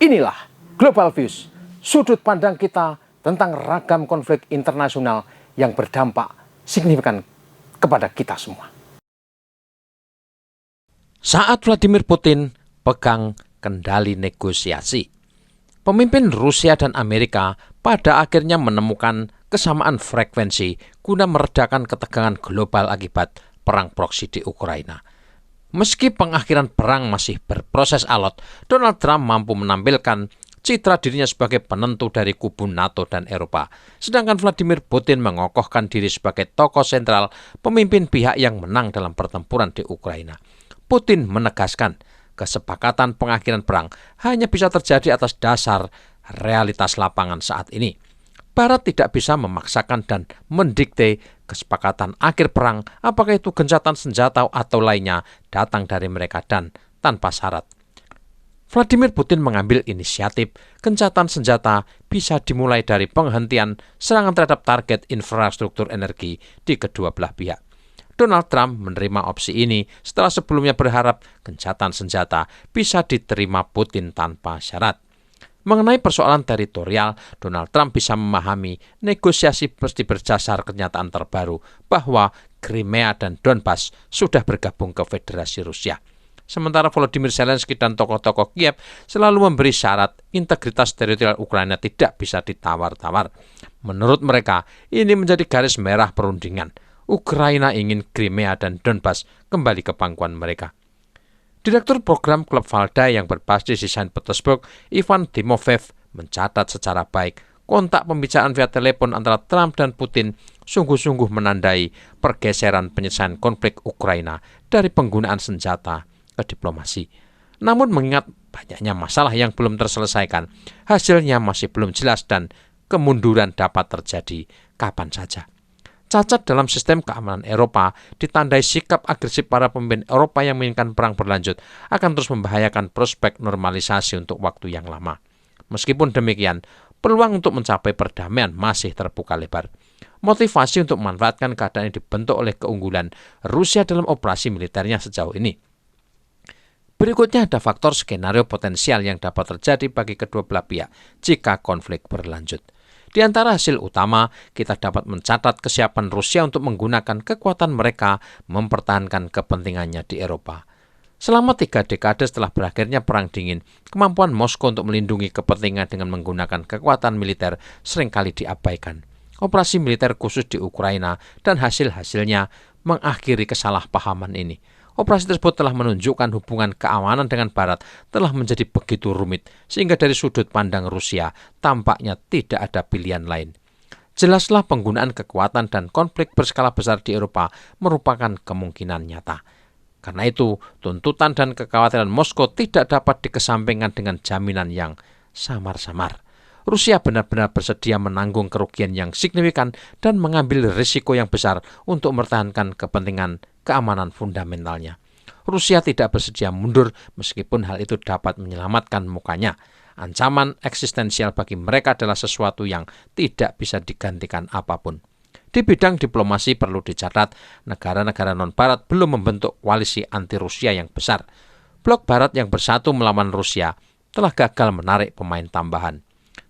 Inilah Global Views, sudut pandang kita tentang ragam konflik internasional yang berdampak signifikan kepada kita semua. Saat Vladimir Putin pegang kendali negosiasi, pemimpin Rusia dan Amerika pada akhirnya menemukan kesamaan frekuensi guna meredakan ketegangan global akibat perang proksi di Ukraina. Meski pengakhiran perang masih berproses alot, Donald Trump mampu menampilkan citra dirinya sebagai penentu dari kubu NATO dan Eropa. Sedangkan Vladimir Putin mengokohkan diri sebagai tokoh sentral pemimpin pihak yang menang dalam pertempuran di Ukraina. Putin menegaskan kesepakatan pengakhiran perang hanya bisa terjadi atas dasar realitas lapangan saat ini. Barat tidak bisa memaksakan dan mendikte kesepakatan akhir perang, apakah itu gencatan senjata atau lainnya, datang dari mereka dan tanpa syarat. Vladimir Putin mengambil inisiatif gencatan senjata bisa dimulai dari penghentian serangan terhadap target infrastruktur energi di kedua belah pihak. Donald Trump menerima opsi ini setelah sebelumnya berharap gencatan senjata bisa diterima Putin tanpa syarat. Mengenai persoalan teritorial, Donald Trump bisa memahami negosiasi mesti berdasar kenyataan terbaru bahwa Crimea dan Donbas sudah bergabung ke Federasi Rusia. Sementara Volodymyr Zelensky dan tokoh-tokoh Kiev selalu memberi syarat integritas teritorial Ukraina tidak bisa ditawar-tawar. Menurut mereka, ini menjadi garis merah perundingan. Ukraina ingin Crimea dan Donbas kembali ke pangkuan mereka. Direktur program klub Valda yang berbasis di Saint Petersburg, Ivan Timofeyev, mencatat secara baik kontak pembicaraan via telepon antara Trump dan Putin sungguh-sungguh menandai pergeseran penyelesaian konflik Ukraina dari penggunaan senjata ke diplomasi. Namun mengingat banyaknya masalah yang belum terselesaikan, hasilnya masih belum jelas dan kemunduran dapat terjadi kapan saja. Cacat dalam sistem keamanan Eropa ditandai sikap agresif para pemimpin Eropa yang menginginkan perang berlanjut akan terus membahayakan prospek normalisasi untuk waktu yang lama. Meskipun demikian, peluang untuk mencapai perdamaian masih terbuka lebar. Motivasi untuk memanfaatkan keadaan yang dibentuk oleh keunggulan Rusia dalam operasi militernya sejauh ini. Berikutnya ada faktor skenario potensial yang dapat terjadi bagi kedua belah pihak jika konflik berlanjut. Di antara hasil utama, kita dapat mencatat kesiapan Rusia untuk menggunakan kekuatan mereka mempertahankan kepentingannya di Eropa. Selama 3 dekade setelah berakhirnya Perang Dingin, kemampuan Moskow untuk melindungi kepentingan dengan menggunakan kekuatan militer seringkali diabaikan. Operasi militer khusus di Ukraina dan hasil-hasilnya mengakhiri kesalahpahaman ini. Operasi tersebut telah menunjukkan hubungan keamanan dengan Barat telah menjadi begitu rumit, sehingga dari sudut pandang Rusia tampaknya tidak ada pilihan lain. Jelaslah penggunaan kekuatan dan konflik berskala besar di Eropa merupakan kemungkinan nyata. Karena itu, tuntutan dan kekhawatiran Moskow tidak dapat dikesampingkan dengan jaminan yang samar-samar. Rusia benar-benar bersedia menanggung kerugian yang signifikan dan mengambil risiko yang besar untuk mempertahankan kepentingan keamanan fundamentalnya. Rusia tidak bersedia mundur meskipun hal itu dapat menyelamatkan mukanya. Ancaman eksistensial bagi mereka adalah sesuatu yang tidak bisa digantikan apapun. Di bidang diplomasi perlu dicatat, negara-negara non-Barat belum membentuk koalisi anti-Rusia yang besar. Blok Barat yang bersatu melawan Rusia telah gagal menarik pemain tambahan.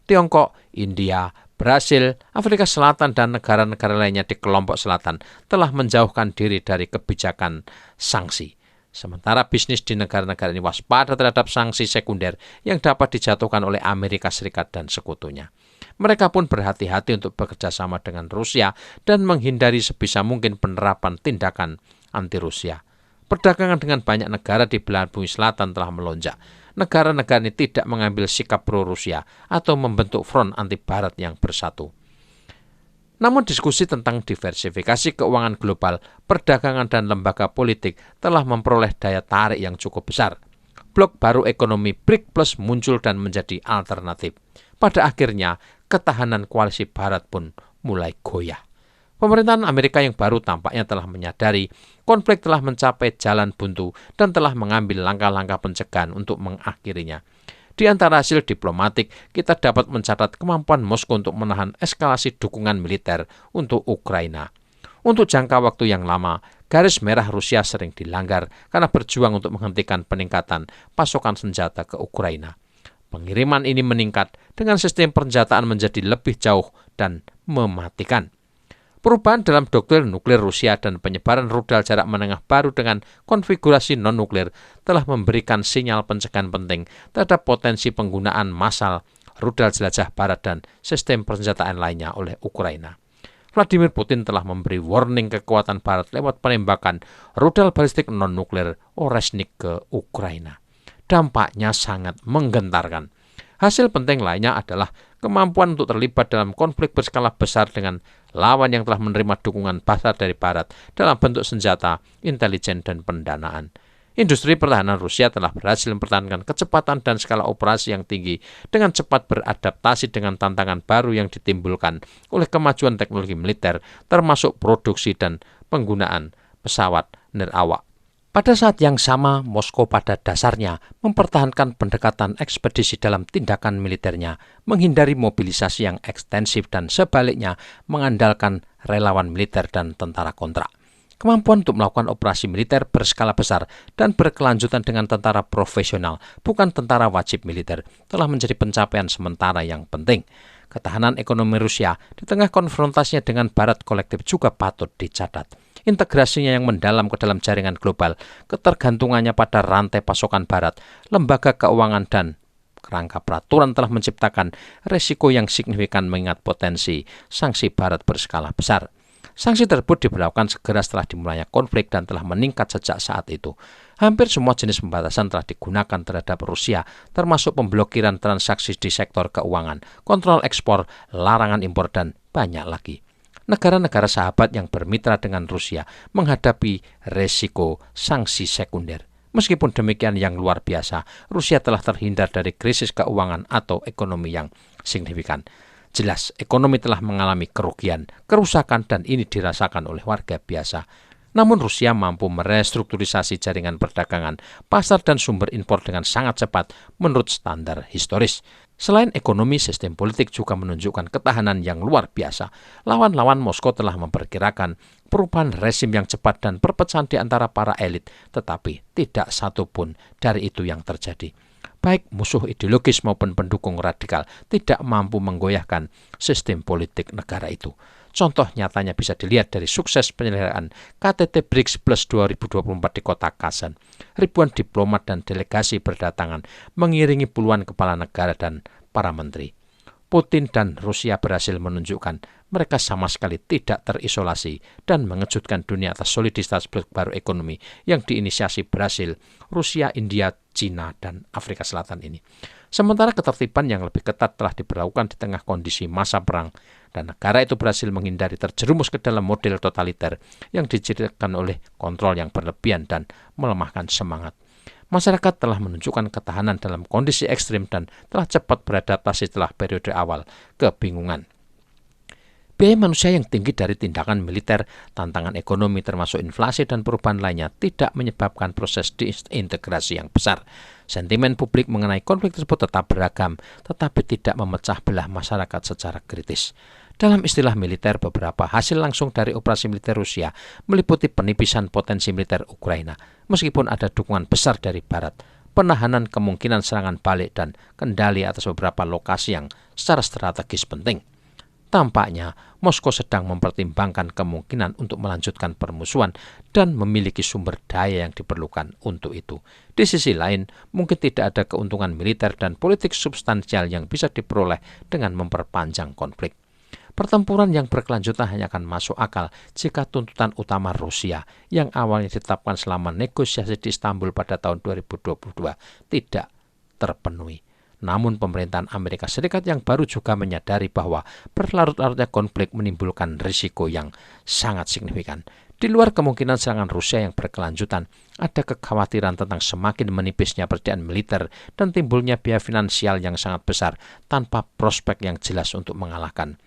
Tiongkok, India, Brasil, Afrika Selatan, dan negara-negara lainnya di kelompok selatan telah menjauhkan diri dari kebijakan sanksi. Sementara bisnis di negara-negara ini waspada terhadap sanksi sekunder yang dapat dijatuhkan oleh Amerika Serikat dan sekutunya. Mereka pun berhati-hati untuk bekerja sama dengan Rusia dan menghindari sebisa mungkin penerapan tindakan anti-Rusia. Perdagangan dengan banyak negara di belahan bumi selatan telah melonjak. Negara-negara ini tidak mengambil sikap pro-Rusia atau membentuk front anti-Barat yang bersatu. Namun diskusi tentang diversifikasi keuangan global, perdagangan dan lembaga politik telah memperoleh daya tarik yang cukup besar. Blok baru ekonomi BRIC Plus muncul dan menjadi alternatif. Pada akhirnya, ketahanan koalisi Barat pun mulai goyah. Pemerintahan Amerika yang baru tampaknya telah menyadari konflik telah mencapai jalan buntu dan telah mengambil langkah-langkah pencegahan untuk mengakhirinya. Di antara hasil diplomatik, kita dapat mencatat kemampuan Moskow untuk menahan eskalasi dukungan militer untuk Ukraina. Untuk jangka waktu yang lama, garis merah Rusia sering dilanggar karena berjuang untuk menghentikan peningkatan pasokan senjata ke Ukraina. Pengiriman ini meningkat dengan sistem persenjataan menjadi lebih jauh dan mematikan. Perubahan dalam doktrin nuklir Rusia dan penyebaran rudal jarak menengah baru dengan konfigurasi non-nuklir telah memberikan sinyal pencegahan penting terhadap potensi penggunaan massal rudal jelajah barat dan sistem persenjataan lainnya oleh Ukraina. Vladimir Putin telah memberi warning kekuatan barat lewat penembakan rudal balistik non-nuklir Oreshnik ke Ukraina. Dampaknya sangat menggentarkan. Hasil penting lainnya adalah kemampuan untuk terlibat dalam konflik berskala besar dengan lawan yang telah menerima dukungan besar dari Barat dalam bentuk senjata, intelijen, dan pendanaan. Industri pertahanan Rusia telah berhasil mempertahankan kecepatan dan skala operasi yang tinggi dengan cepat beradaptasi dengan tantangan baru yang ditimbulkan oleh kemajuan teknologi militer, termasuk produksi dan penggunaan pesawat nirawak. Pada saat yang sama, Moskow pada dasarnya mempertahankan pendekatan ekspedisi dalam tindakan militernya, menghindari mobilisasi yang ekstensif dan sebaliknya mengandalkan relawan militer dan tentara kontrak. Kemampuan untuk melakukan operasi militer berskala besar dan berkelanjutan dengan tentara profesional, bukan tentara wajib militer, telah menjadi pencapaian sementara yang penting. Ketahanan ekonomi Rusia di tengah konfrontasinya dengan Barat kolektif juga patut dicatat. Integrasinya yang mendalam ke dalam jaringan global, ketergantungannya pada rantai pasokan Barat, lembaga keuangan dan kerangka peraturan telah menciptakan resiko yang signifikan mengingat potensi sanksi Barat berskala besar. Sanksi tersebut diberlakukan segera setelah dimulainya konflik dan telah meningkat sejak saat itu. Hampir semua jenis pembatasan telah digunakan terhadap Rusia, termasuk pemblokiran transaksi di sektor keuangan, kontrol ekspor, larangan impor, dan banyak lagi. Negara-negara sahabat yang bermitra dengan Rusia menghadapi resiko sanksi sekunder. Meskipun demikian yang luar biasa, Rusia telah terhindar dari krisis keuangan atau ekonomi yang signifikan. Jelas, ekonomi telah mengalami kerugian, kerusakan, dan ini dirasakan oleh warga biasa. Namun Rusia mampu merestrukturisasi jaringan perdagangan, pasar, dan sumber impor dengan sangat cepat menurut standar historis. Selain ekonomi, sistem politik juga menunjukkan ketahanan yang luar biasa. Lawan-lawan Moskow telah memperkirakan perubahan rezim yang cepat dan perpecahan di antara para elit, tetapi tidak satu pun dari itu yang terjadi. Baik musuh ideologis maupun pendukung radikal tidak mampu menggoyahkan sistem politik negara itu. Contoh nyatanya bisa dilihat dari sukses penyelenggaraan KTT BRICS Plus 2024 di kota Kazan. Ribuan diplomat dan delegasi berdatangan mengiringi puluhan kepala negara dan para menteri. Putin dan Rusia berhasil menunjukkan mereka sama sekali tidak terisolasi dan mengejutkan dunia atas soliditas blok baru ekonomi yang diinisiasi Brasil, Rusia, India, Cina, dan Afrika Selatan ini. Sementara ketertiban yang lebih ketat telah diberlakukan di tengah kondisi masa perang dan negara itu berhasil menghindari terjerumus ke dalam model totaliter yang dicirikan oleh kontrol yang berlebihan dan melemahkan semangat. Masyarakat telah menunjukkan ketahanan dalam kondisi ekstrim dan telah cepat beradaptasi setelah periode awal kebingungan. Biaya manusia yang tinggi dari tindakan militer, tantangan ekonomi termasuk inflasi dan perubahan lainnya tidak menyebabkan proses disintegrasi yang besar. Sentimen publik mengenai konflik tersebut tetap beragam, tetapi tidak memecah belah masyarakat secara kritis. Dalam istilah militer, beberapa hasil langsung dari operasi militer Rusia meliputi penipisan potensi militer Ukraina, meskipun ada dukungan besar dari Barat, penahanan kemungkinan serangan balik dan kendali atas beberapa lokasi yang secara strategis penting. Tampaknya Moskow sedang mempertimbangkan kemungkinan untuk melanjutkan permusuhan dan memiliki sumber daya yang diperlukan untuk itu. Di sisi lain, mungkin tidak ada keuntungan militer dan politik substansial yang bisa diperoleh dengan memperpanjang konflik. Pertempuran yang berkelanjutan hanya akan masuk akal jika tuntutan utama Rusia yang awalnya ditetapkan selama negosiasi di Istanbul pada tahun 2022 tidak terpenuhi. Namun pemerintahan Amerika Serikat yang baru juga menyadari bahwa berlarut-larutnya konflik menimbulkan risiko yang sangat signifikan. Di luar kemungkinan serangan Rusia yang berkelanjutan, ada kekhawatiran tentang semakin menipisnya persediaan militer dan timbulnya biaya finansial yang sangat besar tanpa prospek yang jelas untuk mengalahkan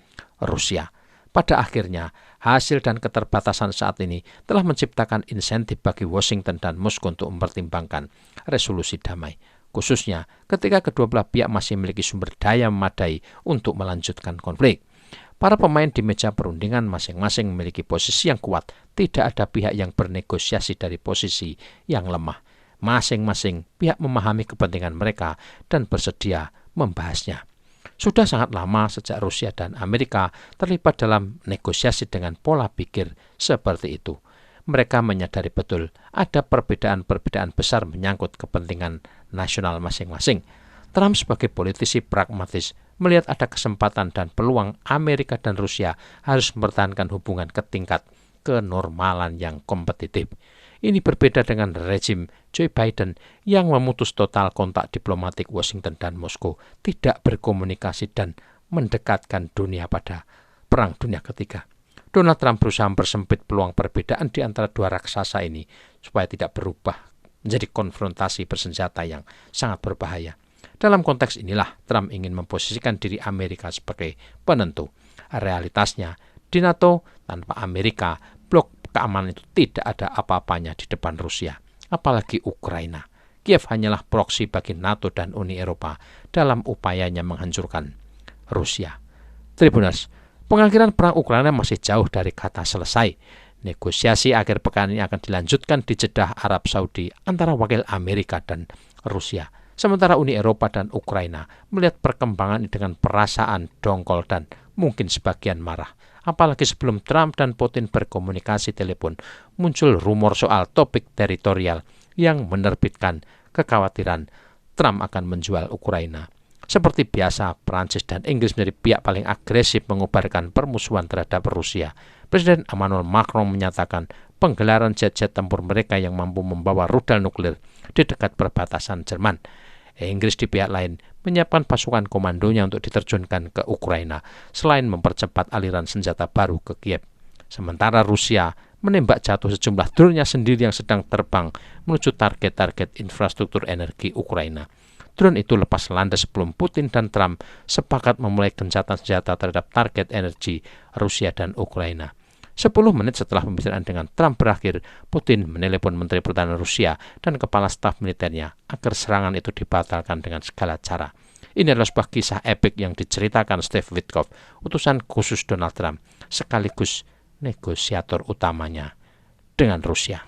Rusia. Pada akhirnya, hasil dan keterbatasan saat ini telah menciptakan insentif bagi Washington dan Moskow untuk mempertimbangkan resolusi damai. Khususnya ketika kedua belah pihak masih memiliki sumber daya memadai untuk melanjutkan konflik. Para pemain di meja perundingan masing-masing memiliki posisi yang kuat, tidak ada pihak yang bernegosiasi dari posisi yang lemah. masing-masing pihak memahami kepentingan mereka dan bersedia membahasnya. Sudah sangat lama sejak Rusia dan Amerika terlibat dalam negosiasi dengan pola pikir seperti itu. Mereka menyadari betul ada perbedaan-perbedaan besar menyangkut kepentingan nasional masing-masing. Trump sebagai politisi pragmatis melihat ada kesempatan dan peluang Amerika dan Rusia harus mempertahankan hubungan ke tingkat kenormalan yang kompetitif. Ini berbeda dengan rezim Joe Biden yang memutus total kontak diplomatik Washington dan Moskow, tidak berkomunikasi dan mendekatkan dunia pada Perang Dunia Ketiga. Donald Trump berusaha mempersempit peluang perbedaan di antara dua raksasa ini supaya tidak berubah menjadi konfrontasi bersenjata yang sangat berbahaya. Dalam konteks inilah Trump ingin memposisikan diri Amerika sebagai penentu. Realitasnya, di NATO tanpa Amerika, blok keamanan itu tidak ada apa-apanya di depan Rusia, apalagi Ukraina. Kiev hanyalah proksi bagi NATO dan Uni Eropa dalam upayanya menghancurkan Rusia. Tribuners, pengakhiran perang Ukraina masih jauh dari kata selesai. Negosiasi akhir pekan ini akan dilanjutkan di Jeddah, Arab Saudi antara wakil Amerika dan Rusia. Sementara Uni Eropa dan Ukraina melihat perkembangan ini dengan perasaan dongkol dan mungkin sebagian marah. Apalagi sebelum Trump dan Putin berkomunikasi telepon, muncul rumor soal topik teritorial yang menerbitkan kekhawatiran Trump akan menjual Ukraina. Seperti biasa, Prancis dan Inggris menjadi pihak paling agresif mengobarkan permusuhan terhadap Rusia. Presiden Emmanuel Macron menyatakan penggelaran jet-jet tempur mereka yang mampu membawa rudal nuklir di dekat perbatasan Jerman. Inggris di pihak lain menyiapkan pasukan komandonya untuk diterjunkan ke Ukraina selain mempercepat aliran senjata baru ke Kiev. Sementara Rusia menembak jatuh sejumlah drone-nya sendiri yang sedang terbang menuju target-target infrastruktur energi Ukraina. Drone itu lepas landas sebelum Putin dan Trump sepakat memulai gencatan senjata terhadap target energi Rusia dan Ukraina. 10 menit setelah pembicaraan dengan Trump berakhir, Putin menelepon Menteri Pertahanan Rusia dan Kepala Staf Militernya agar serangan itu dibatalkan dengan segala cara. Ini adalah sebuah kisah epik yang diceritakan Steve Witkoff, utusan khusus Donald Trump, sekaligus negosiator utamanya dengan Rusia.